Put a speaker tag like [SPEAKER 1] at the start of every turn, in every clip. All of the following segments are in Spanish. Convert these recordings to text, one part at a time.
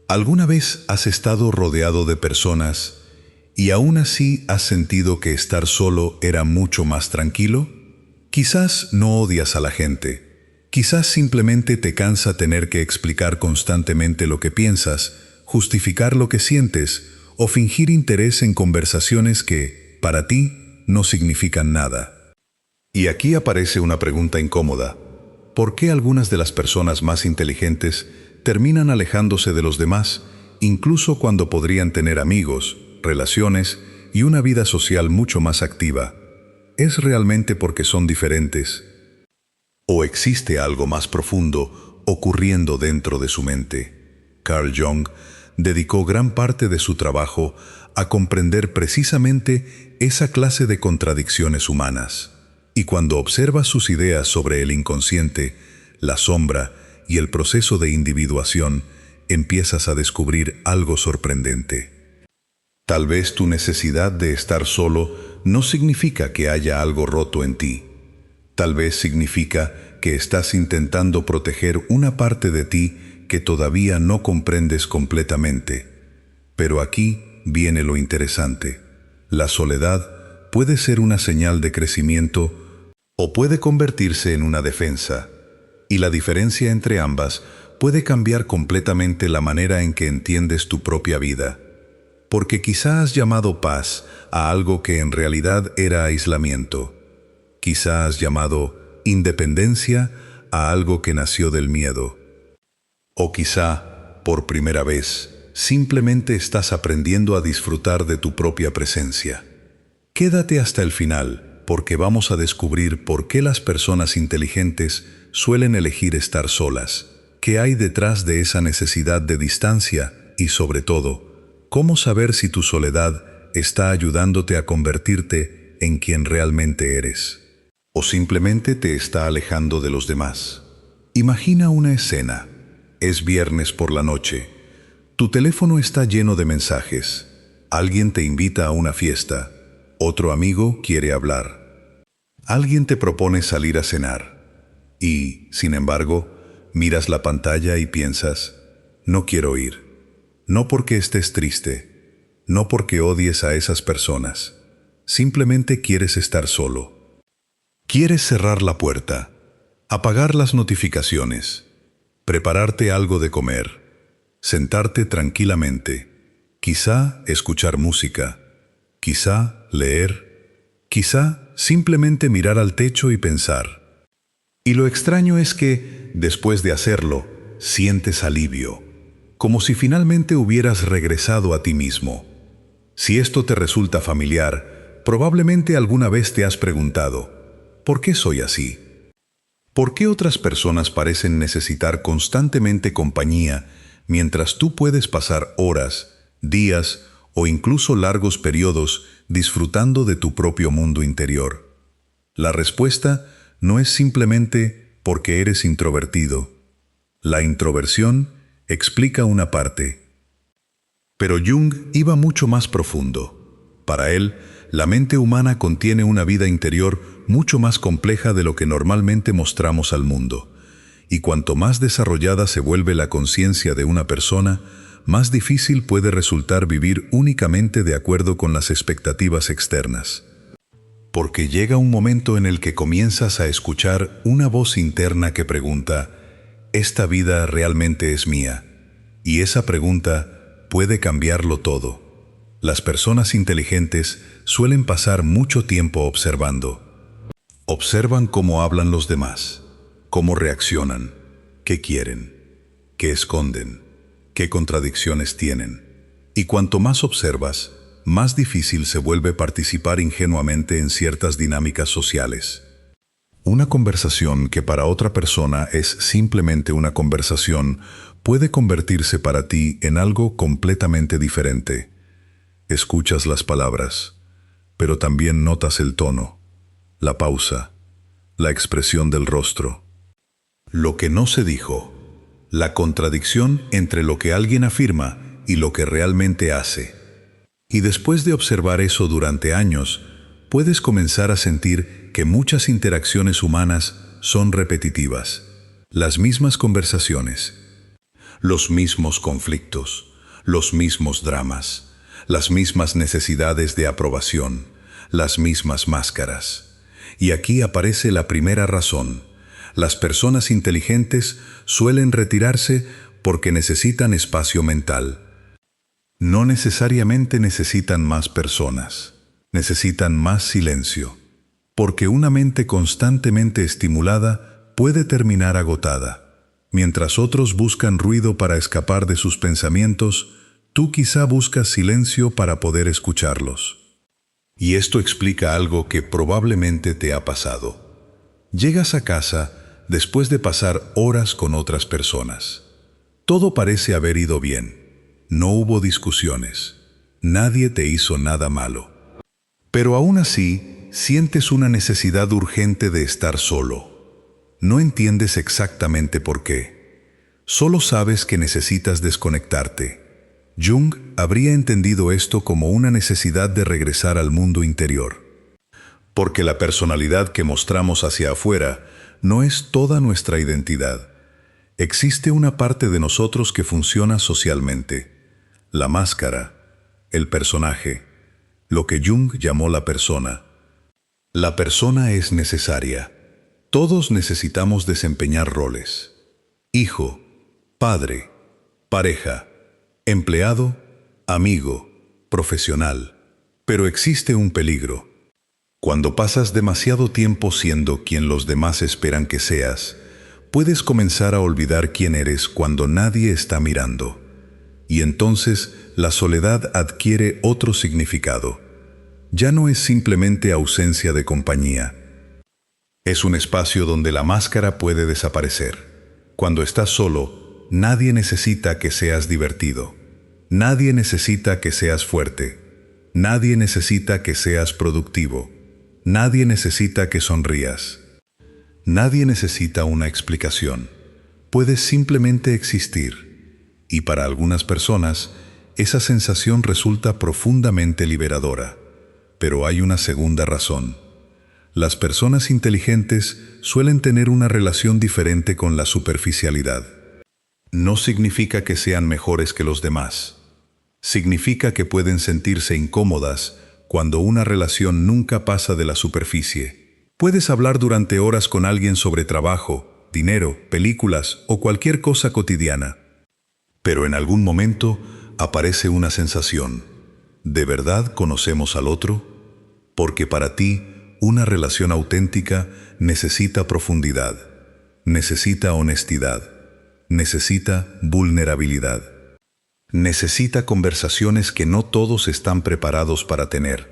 [SPEAKER 1] ¿Alguna vez has estado rodeado de personas y aún así has sentido que estar solo era mucho más tranquilo? Quizás no odias a la gente. Quizás simplemente te cansa tener que explicar constantemente lo que piensas, justificar lo que sientes o fingir interés en conversaciones que, para ti, no significan nada. Y aquí aparece una pregunta incómoda. ¿Por qué algunas de las personas más inteligentes terminan alejándose de los demás, incluso cuando podrían tener amigos, relaciones y una vida social mucho más activa? ¿Es realmente porque son diferentes? ¿O existe algo más profundo ocurriendo dentro de su mente? Carl Jung dedicó gran parte de su trabajo a comprender precisamente esa clase de contradicciones humanas. Y cuando observas sus ideas sobre el inconsciente, la sombra y el proceso de individuación, empiezas a descubrir algo sorprendente. Tal vez tu necesidad de estar solo no significa que haya algo roto en ti. Tal vez significa que estás intentando proteger una parte de ti que todavía no comprendes completamente. Pero aquí viene lo interesante. La soledad puede ser una señal de crecimiento o puede convertirse en una defensa. Y la diferencia entre ambas puede cambiar completamente la manera en que entiendes tu propia vida. Porque quizá has llamado paz a algo que en realidad era aislamiento. Quizá has llamado independencia a algo que nació del miedo. O quizá, por primera vez, simplemente estás aprendiendo a disfrutar de tu propia presencia. Quédate hasta el final, porque vamos a descubrir por qué las personas inteligentes suelen elegir estar solas, qué hay detrás de esa necesidad de distancia y, sobre todo, cómo saber si tu soledad está ayudándote a convertirte en quien realmente eres, o simplemente te está alejando de los demás. Imagina una escena. Es viernes por la noche. Tu teléfono está lleno de mensajes. Alguien te invita a una fiesta. Otro amigo quiere hablar. Alguien te propone salir a cenar. Y, sin embargo, miras la pantalla y piensas, no quiero ir. No porque estés triste, no porque odies a esas personas. Simplemente quieres estar solo. Quieres cerrar la puerta, apagar las notificaciones, prepararte algo de comer, sentarte tranquilamente, quizá escuchar música, quizá leer, quizá simplemente mirar al techo y pensar. Y lo extraño es que, después de hacerlo, sientes alivio, como si finalmente hubieras regresado a ti mismo. Si esto te resulta familiar, probablemente alguna vez te has preguntado, ¿por qué soy así? ¿Por qué otras personas parecen necesitar constantemente compañía, mientras tú puedes pasar horas, días o incluso largos periodos disfrutando de tu propio mundo interior? La respuesta no es simplemente porque eres introvertido. La introversión explica una parte. Pero Jung iba mucho más profundo. Para él, la mente humana contiene una vida interior mucho más compleja de lo que normalmente mostramos al mundo. Y cuanto más desarrollada se vuelve la conciencia de una persona, más difícil puede resultar vivir únicamente de acuerdo con las expectativas externas. Porque llega un momento en el que comienzas a escuchar una voz interna que pregunta, ¿esta vida realmente es mía? Y esa pregunta puede cambiarlo todo. Las personas inteligentes suelen pasar mucho tiempo observando. Observan cómo hablan los demás, cómo reaccionan, qué quieren, qué esconden, qué contradicciones tienen. Y cuanto más observas, más difícil se vuelve participar ingenuamente en ciertas dinámicas sociales. Una conversación que para otra persona es simplemente una conversación puede convertirse para ti en algo completamente diferente. Escuchas las palabras, pero también notas el tono, la pausa, la expresión del rostro. Lo que no se dijo, la contradicción entre lo que alguien afirma y lo que realmente hace. Y después de observar eso durante años, puedes comenzar a sentir que muchas interacciones humanas son repetitivas. Las mismas conversaciones, los mismos conflictos, los mismos dramas, las mismas necesidades de aprobación, las mismas máscaras. Y aquí aparece la primera razón. Las personas inteligentes suelen retirarse porque necesitan espacio mental. No necesariamente necesitan más personas, necesitan más silencio, porque una mente constantemente estimulada puede terminar agotada. Mientras otros buscan ruido para escapar de sus pensamientos, tú quizá buscas silencio para poder escucharlos. Y esto explica algo que probablemente te ha pasado. Llegas a casa después de pasar horas con otras personas. Todo parece haber ido bien. No hubo discusiones. Nadie te hizo nada malo. Pero aún así, sientes una necesidad urgente de estar solo. No entiendes exactamente por qué. Solo sabes que necesitas desconectarte. Jung habría entendido esto como una necesidad de regresar al mundo interior. Porque la personalidad que mostramos hacia afuera no es toda nuestra identidad. Existe una parte de nosotros que funciona socialmente. La máscara, el personaje, lo que Jung llamó la persona. La persona es necesaria. Todos necesitamos desempeñar roles. Hijo, padre, pareja, empleado, amigo, profesional. Pero existe un peligro. Cuando pasas demasiado tiempo siendo quien los demás esperan que seas, puedes comenzar a olvidar quién eres cuando nadie está mirando. Y entonces la soledad adquiere otro significado. Ya no es simplemente ausencia de compañía. Es un espacio donde la máscara puede desaparecer. Cuando estás solo, nadie necesita que seas divertido. Nadie necesita que seas fuerte. Nadie necesita que seas productivo. Nadie necesita que sonrías. Nadie necesita una explicación. Puedes simplemente existir. Y para algunas personas, esa sensación resulta profundamente liberadora. Pero hay una segunda razón. Las personas inteligentes suelen tener una relación diferente con la superficialidad. No significa que sean mejores que los demás. Significa que pueden sentirse incómodas cuando una relación nunca pasa de la superficie. Puedes hablar durante horas con alguien sobre trabajo, dinero, películas o cualquier cosa cotidiana. Pero en algún momento aparece una sensación. ¿De verdad conocemos al otro? Porque para ti, una relación auténtica necesita profundidad, necesita honestidad, necesita vulnerabilidad. Necesita conversaciones que no todos están preparados para tener.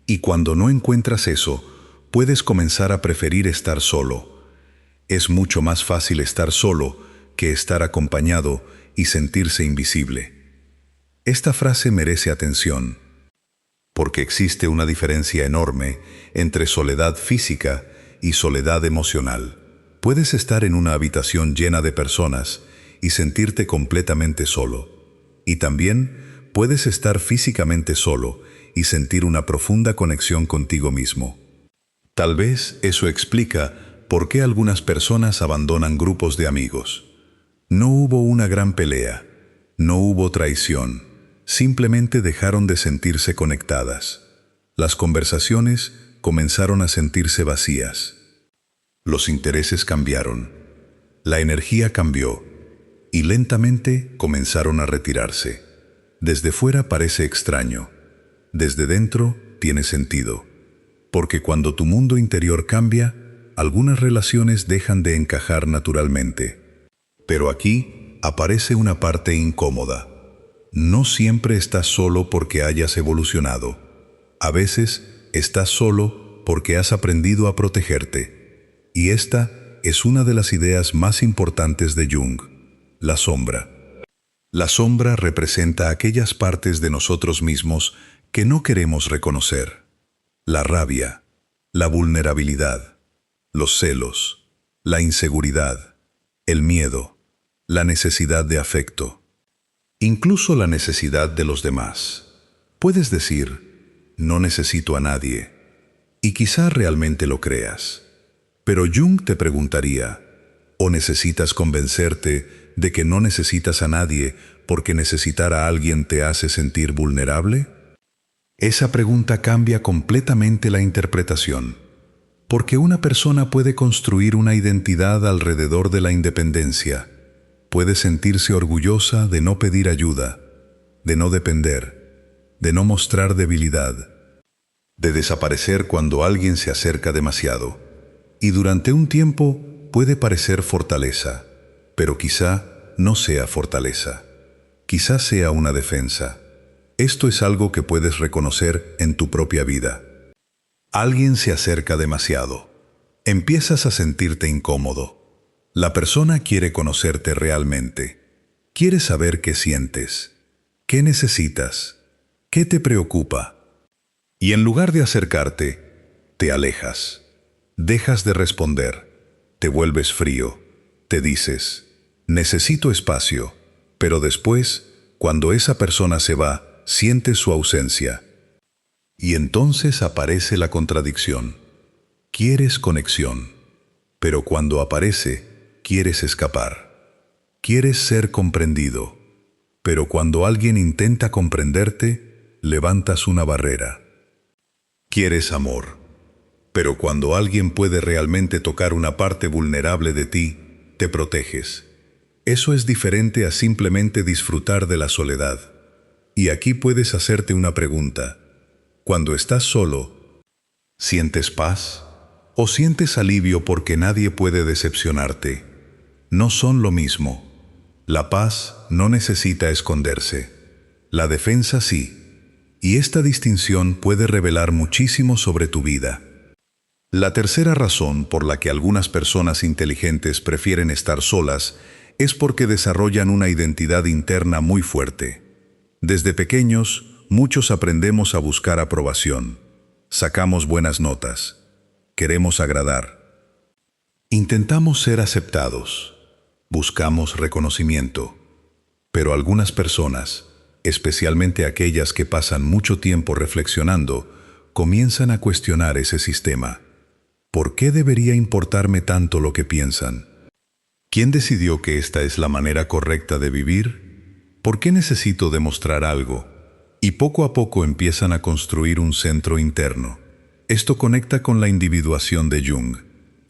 [SPEAKER 1] Y cuando no encuentras eso, puedes comenzar a preferir estar solo. Es mucho más fácil estar solo que estar acompañado y sentirse invisible. Esta frase merece atención, porque existe una diferencia enorme entre soledad física y soledad emocional. Puedes estar en una habitación llena de personas y sentirte completamente solo. Y también puedes estar físicamente solo y sentir una profunda conexión contigo mismo. Tal vez eso explica por qué algunas personas abandonan grupos de amigos. No hubo una gran pelea, no hubo traición, simplemente dejaron de sentirse conectadas. Las conversaciones comenzaron a sentirse vacías. Los intereses cambiaron, la energía cambió y lentamente comenzaron a retirarse. Desde fuera parece extraño, desde dentro tiene sentido, porque cuando tu mundo interior cambia, algunas relaciones dejan de encajar naturalmente. Pero aquí aparece una parte incómoda. No siempre estás solo porque hayas evolucionado. A veces estás solo porque has aprendido a protegerte. Y esta es una de las ideas más importantes de Jung, la sombra. La sombra representa aquellas partes de nosotros mismos que no queremos reconocer. La rabia, la vulnerabilidad, los celos, la inseguridad, el miedo, la necesidad de afecto, incluso la necesidad de los demás. Puedes decir, no necesito a nadie, y quizá realmente lo creas. Pero Jung te preguntaría, ¿o necesitas convencerte de que no necesitas a nadie porque necesitar a alguien te hace sentir vulnerable? Esa pregunta cambia completamente la interpretación, porque una persona puede construir una identidad alrededor de la independencia. Puede sentirse orgullosa de no pedir ayuda, de no depender, de no mostrar debilidad, de desaparecer cuando alguien se acerca demasiado. Y durante un tiempo puede parecer fortaleza, pero quizá no sea fortaleza. Quizá sea una defensa. Esto es algo que puedes reconocer en tu propia vida. Alguien se acerca demasiado. Empiezas a sentirte incómodo. La persona quiere conocerte realmente. Quiere saber qué sientes, qué necesitas, qué te preocupa. Y en lugar de acercarte, te alejas. Dejas de responder. Te vuelves frío. Te dices, necesito espacio. Pero después, cuando esa persona se va, sientes su ausencia. Y entonces aparece la contradicción. Quieres conexión, pero cuando aparece, quieres escapar. Quieres ser comprendido, pero cuando alguien intenta comprenderte, levantas una barrera. Quieres amor, pero cuando alguien puede realmente tocar una parte vulnerable de ti, te proteges. Eso es diferente a simplemente disfrutar de la soledad. Y aquí puedes hacerte una pregunta. Cuando estás solo, ¿sientes paz? ¿O sientes alivio porque nadie puede decepcionarte? No son lo mismo. La paz no necesita esconderse. La defensa sí. Y esta distinción puede revelar muchísimo sobre tu vida. La tercera razón por la que algunas personas inteligentes prefieren estar solas es porque desarrollan una identidad interna muy fuerte. Desde pequeños, muchos aprendemos a buscar aprobación. Sacamos buenas notas. Queremos agradar. Intentamos ser aceptados. Buscamos reconocimiento. Pero algunas personas, especialmente aquellas que pasan mucho tiempo reflexionando, comienzan a cuestionar ese sistema. ¿Por qué debería importarme tanto lo que piensan? ¿Quién decidió que esta es la manera correcta de vivir? ¿Por qué necesito demostrar algo? Y poco a poco empiezan a construir un centro interno. Esto conecta con la individuación de Jung.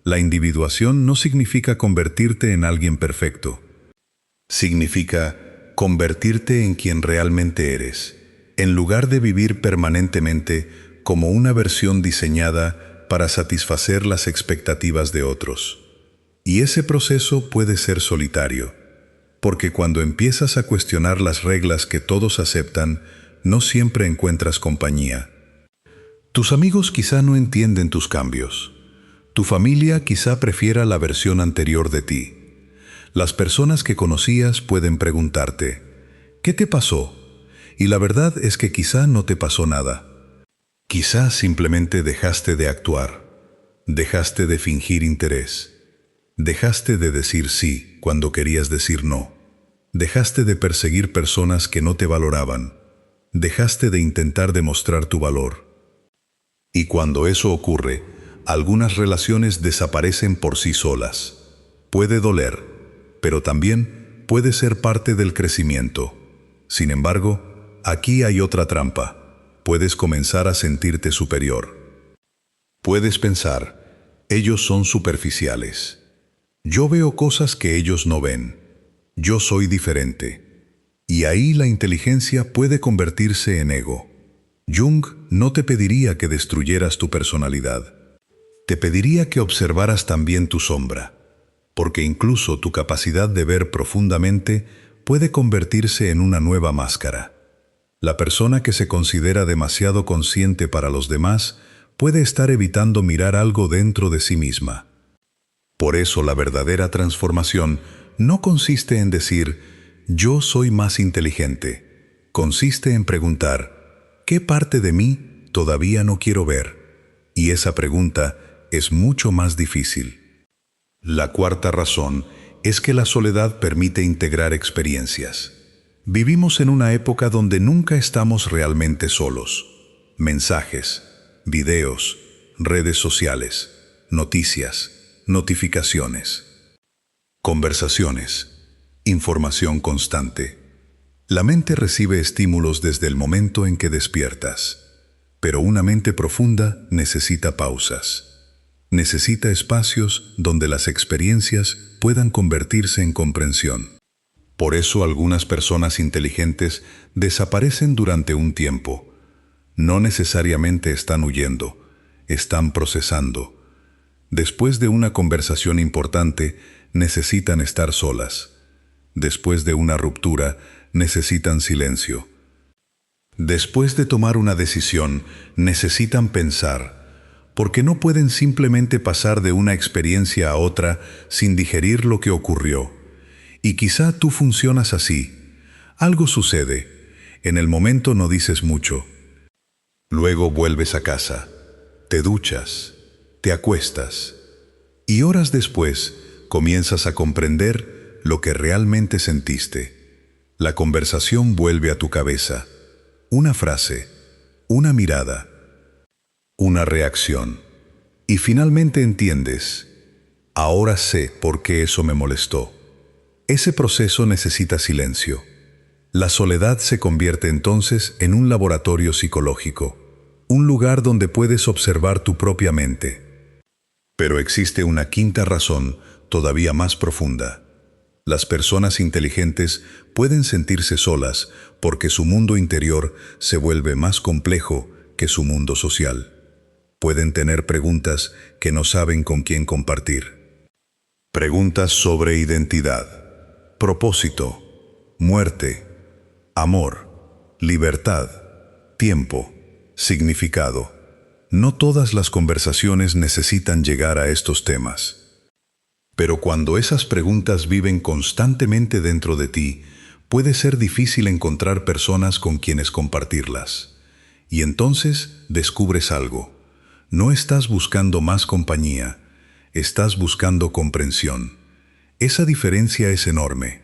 [SPEAKER 1] La individuación no significa convertirte en alguien perfecto. Significa convertirte en quien realmente eres, en lugar de vivir permanentemente como una versión diseñada para satisfacer las expectativas de otros. Y ese proceso puede ser solitario, porque cuando empiezas a cuestionar las reglas que todos aceptan, no siempre encuentras compañía. Tus amigos quizá no entienden tus cambios. Tu familia quizá prefiera la versión anterior de ti. Las personas que conocías pueden preguntarte, ¿qué te pasó? Y la verdad es que quizá no te pasó nada. Quizá simplemente dejaste de actuar, dejaste de fingir interés, dejaste de decir sí cuando querías decir no, dejaste de perseguir personas que no te valoraban, dejaste de intentar demostrar tu valor. Y cuando eso ocurre, algunas relaciones desaparecen por sí solas. Puede doler, pero también puede ser parte del crecimiento. Sin embargo, aquí hay otra trampa. Puedes comenzar a sentirte superior. Puedes pensar, ellos son superficiales. Yo veo cosas que ellos no ven. Yo soy diferente. Y ahí la inteligencia puede convertirse en ego. Jung no te pediría que destruyeras tu personalidad. Te pediría que observaras también tu sombra, porque incluso tu capacidad de ver profundamente puede convertirse en una nueva máscara. La persona que se considera demasiado consciente para los demás puede estar evitando mirar algo dentro de sí misma. Por eso la verdadera transformación no consiste en decir, yo soy más inteligente. Consiste en preguntar, ¿qué parte de mí todavía no quiero ver? Y esa pregunta es mucho más difícil. La cuarta razón es que la soledad permite integrar experiencias. Vivimos en una época donde nunca estamos realmente solos. Mensajes, videos, redes sociales, noticias, notificaciones, conversaciones. Información constante. La mente recibe estímulos desde el momento en que despiertas, pero una mente profunda necesita pausas. Necesita espacios donde las experiencias puedan convertirse en comprensión. Por eso algunas personas inteligentes desaparecen durante un tiempo. No necesariamente están huyendo, están procesando. Después de una conversación importante, necesitan estar solas. Después de una ruptura, necesitan silencio. Después de tomar una decisión, necesitan pensar, porque no pueden simplemente pasar de una experiencia a otra sin digerir lo que ocurrió. Y quizá tú funcionas así. Algo sucede. En el momento no dices mucho. Luego vuelves a casa, te duchas, te acuestas, y horas después comienzas a comprender lo que realmente sentiste. La conversación vuelve a tu cabeza. Una frase, una mirada, una reacción. Y finalmente entiendes, ahora sé por qué eso me molestó. Ese proceso necesita silencio. La soledad se convierte entonces en un laboratorio psicológico, un lugar donde puedes observar tu propia mente. Pero existe una quinta razón, todavía más profunda. Las personas inteligentes pueden sentirse solas porque su mundo interior se vuelve más complejo que su mundo social. Pueden tener preguntas que no saben con quién compartir. Preguntas sobre identidad, propósito, muerte, amor, libertad, tiempo, significado. No todas las conversaciones necesitan llegar a estos temas. Pero cuando esas preguntas viven constantemente dentro de ti, puede ser difícil encontrar personas con quienes compartirlas. Y entonces descubres algo. No estás buscando más compañía, estás buscando comprensión. Esa diferencia es enorme.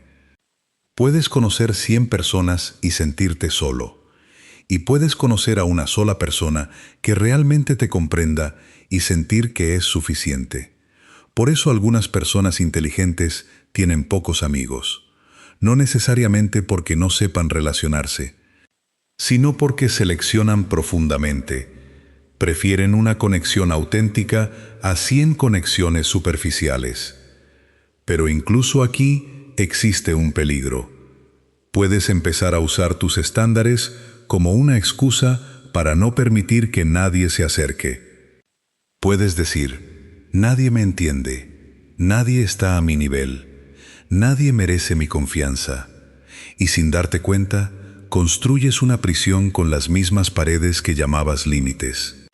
[SPEAKER 1] Puedes conocer 100 personas y sentirte solo. Y puedes conocer a una sola persona que realmente te comprenda y sentir que es suficiente. Por eso algunas personas inteligentes tienen pocos amigos. No necesariamente porque no sepan relacionarse, sino porque seleccionan profundamente. Prefieren una conexión auténtica a 100 conexiones superficiales. Pero incluso aquí existe un peligro. Puedes empezar a usar tus estándares como una excusa para no permitir que nadie se acerque. Puedes decir, nadie me entiende, nadie está a mi nivel, nadie merece mi confianza. Y sin darte cuenta, construyes una prisión con las mismas paredes que llamabas límites.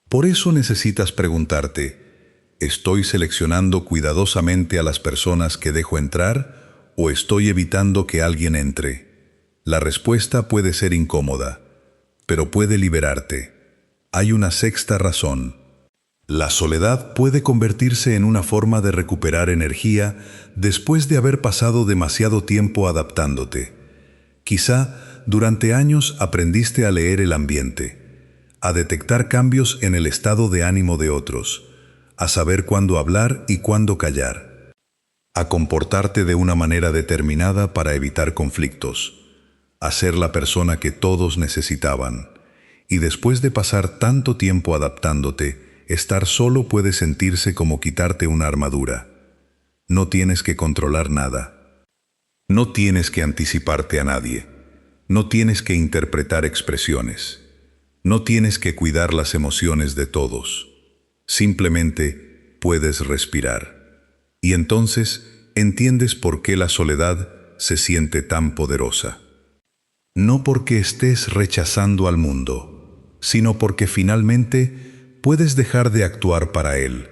[SPEAKER 1] Por eso necesitas preguntarte, ¿estoy seleccionando cuidadosamente a las personas que dejo entrar o estoy evitando que alguien entre? La respuesta puede ser incómoda, pero puede liberarte. Hay una sexta razón. La soledad puede convertirse en una forma de recuperar energía después de haber pasado demasiado tiempo adaptándote. Quizá durante años aprendiste a leer el ambiente, a detectar cambios en el estado de ánimo de otros, a saber cuándo hablar y cuándo callar, a comportarte de una manera determinada para evitar conflictos, a ser la persona que todos necesitaban. Y después de pasar tanto tiempo adaptándote, estar solo puede sentirse como quitarte una armadura. No tienes que controlar nada. No tienes que anticiparte a nadie. No tienes que interpretar expresiones. No tienes que cuidar las emociones de todos. Simplemente puedes respirar. Y entonces entiendes por qué la soledad se siente tan poderosa. No porque estés rechazando al mundo, sino porque finalmente puedes dejar de actuar para él.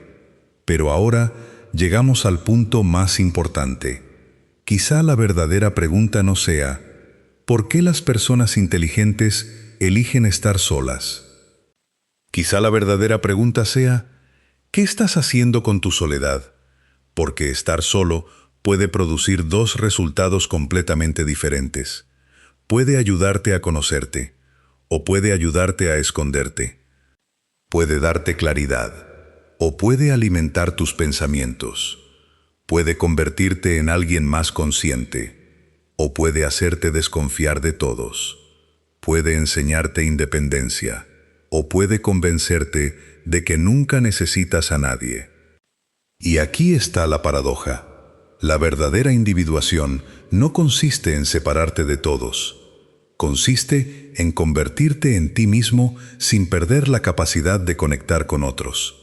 [SPEAKER 1] Pero ahora llegamos al punto más importante. Quizá la verdadera pregunta no sea, ¿por qué las personas inteligentes eligen estar solas? Quizá la verdadera pregunta sea, ¿qué estás haciendo con tu soledad? Porque estar solo puede producir dos resultados completamente diferentes. Puede ayudarte a conocerte, o puede ayudarte a esconderte. Puede darte claridad, o puede alimentar tus pensamientos. puede convertirte en alguien más consciente, o puede hacerte desconfiar de todos. Puede enseñarte independencia, o puede convencerte de que nunca necesitas a nadie. Y aquí está la paradoja. La verdadera individuación no consiste en separarte de todos. Consiste en convertirte en ti mismo sin perder la capacidad de conectar con otros.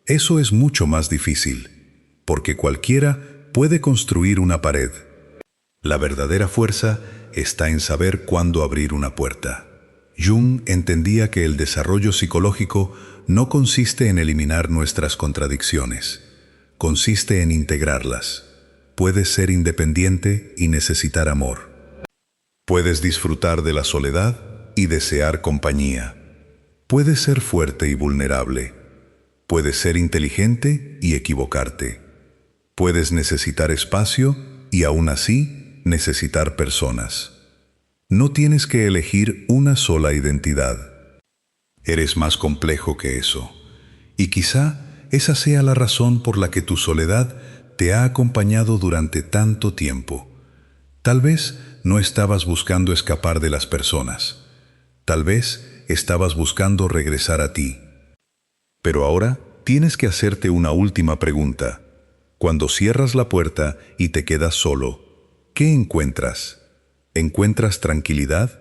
[SPEAKER 1] Eso es mucho más difícil, porque cualquiera puede construir una pared. La verdadera fuerza está en saber cuándo abrir una puerta. Jung entendía que el desarrollo psicológico no consiste en eliminar nuestras contradicciones, consiste en integrarlas. Puedes ser independiente y necesitar amor. Puedes disfrutar de la soledad y desear compañía. Puedes ser fuerte y vulnerable. Puedes ser inteligente y equivocarte. Puedes necesitar espacio y aún así necesitar personas. No tienes que elegir una sola identidad. Eres más complejo que eso. Y quizá esa sea la razón por la que tu soledad te ha acompañado durante tanto tiempo. Tal vez no estabas buscando escapar de las personas. Tal vez estabas buscando regresar a ti. Pero ahora tienes que hacerte una última pregunta. Cuando cierras la puerta y te quedas solo, ¿qué encuentras? ¿Encuentras tranquilidad,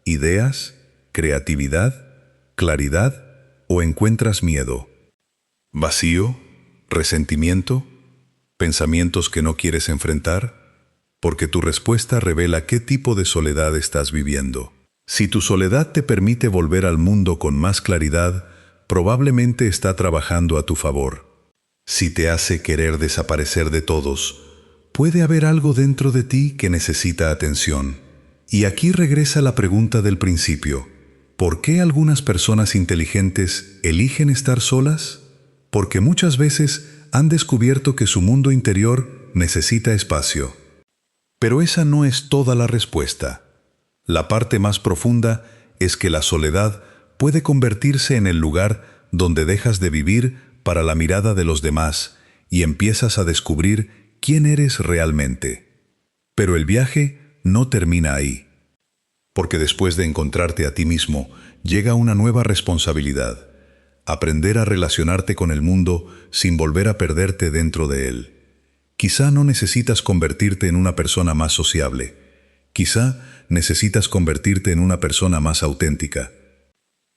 [SPEAKER 1] ideas, creatividad, claridad o encuentras miedo? ¿Vacío? ¿Resentimiento? ¿Pensamientos que no quieres enfrentar? Porque tu respuesta revela qué tipo de soledad estás viviendo. Si tu soledad te permite volver al mundo con más claridad, probablemente está trabajando a tu favor. Si te hace querer desaparecer de todos, puede haber algo dentro de ti que necesita atención. Y aquí regresa la pregunta del principio. ¿Por qué algunas personas inteligentes eligen estar solas? Porque muchas veces han descubierto que su mundo interior necesita espacio. Pero esa no es toda la respuesta. La parte más profunda es que la soledad puede convertirse en el lugar donde dejas de vivir para la mirada de los demás y empiezas a descubrir quién eres realmente. Pero el viaje no termina ahí. Porque después de encontrarte a ti mismo, llega una nueva responsabilidad. Aprender a relacionarte con el mundo sin volver a perderte dentro de él. Quizá no necesitas convertirte en una persona más sociable. Quizá necesitas convertirte en una persona más auténtica.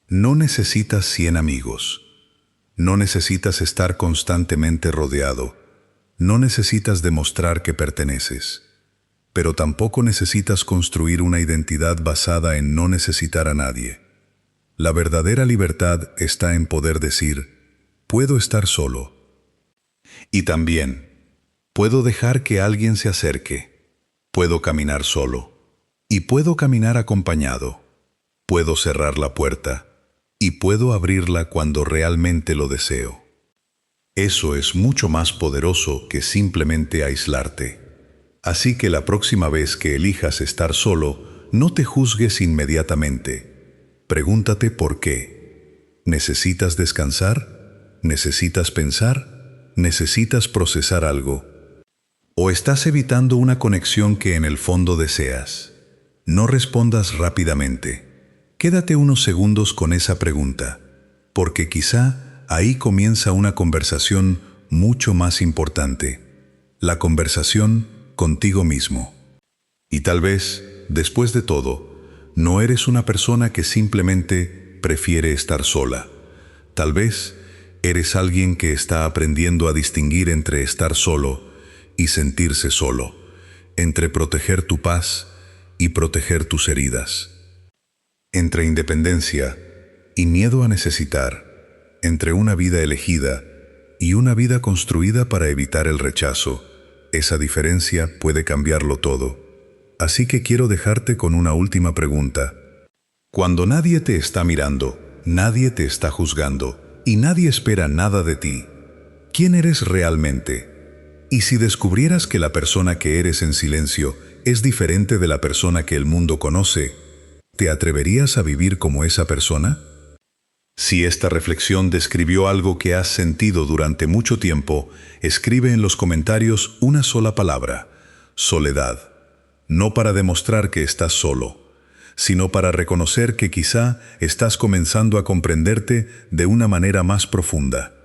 [SPEAKER 1] No necesitas 100 amigos. No necesitas estar constantemente rodeado. No necesitas demostrar que perteneces. Pero tampoco necesitas construir una identidad basada en no necesitar a nadie. La verdadera libertad está en poder decir, puedo estar solo. Y también, puedo dejar que alguien se acerque. Puedo caminar solo. Y puedo caminar acompañado. Puedo cerrar la puerta. Y puedo abrirla cuando realmente lo deseo. Eso es mucho más poderoso que simplemente aislarte. Así que la próxima vez que elijas estar solo, no te juzgues inmediatamente. Pregúntate por qué. ¿Necesitas descansar? ¿Necesitas pensar? ¿Necesitas procesar algo? ¿O estás evitando una conexión que en el fondo deseas? No respondas rápidamente. Quédate unos segundos con esa pregunta, porque quizá ahí comienza una conversación mucho más importante. La conversación contigo mismo. Y tal vez, después de todo, no eres una persona que simplemente prefiere estar sola. Tal vez eres alguien que está aprendiendo a distinguir entre estar solo y sentirse solo, entre proteger tu paz y proteger tus heridas, entre independencia y miedo a necesitar, entre una vida elegida y una vida construida para evitar el rechazo. Esa diferencia puede cambiarlo todo. Así que quiero dejarte con una última pregunta. Cuando nadie te está mirando, nadie te está juzgando y nadie espera nada de ti, ¿quién eres realmente? Y si descubrieras que la persona que eres en silencio es diferente de la persona que el mundo conoce, ¿te atreverías a vivir como esa persona? Si esta reflexión describió algo que has sentido durante mucho tiempo, escribe en los comentarios una sola palabra: soledad. No para demostrar que estás solo, sino para reconocer que quizá estás comenzando a comprenderte de una manera más profunda.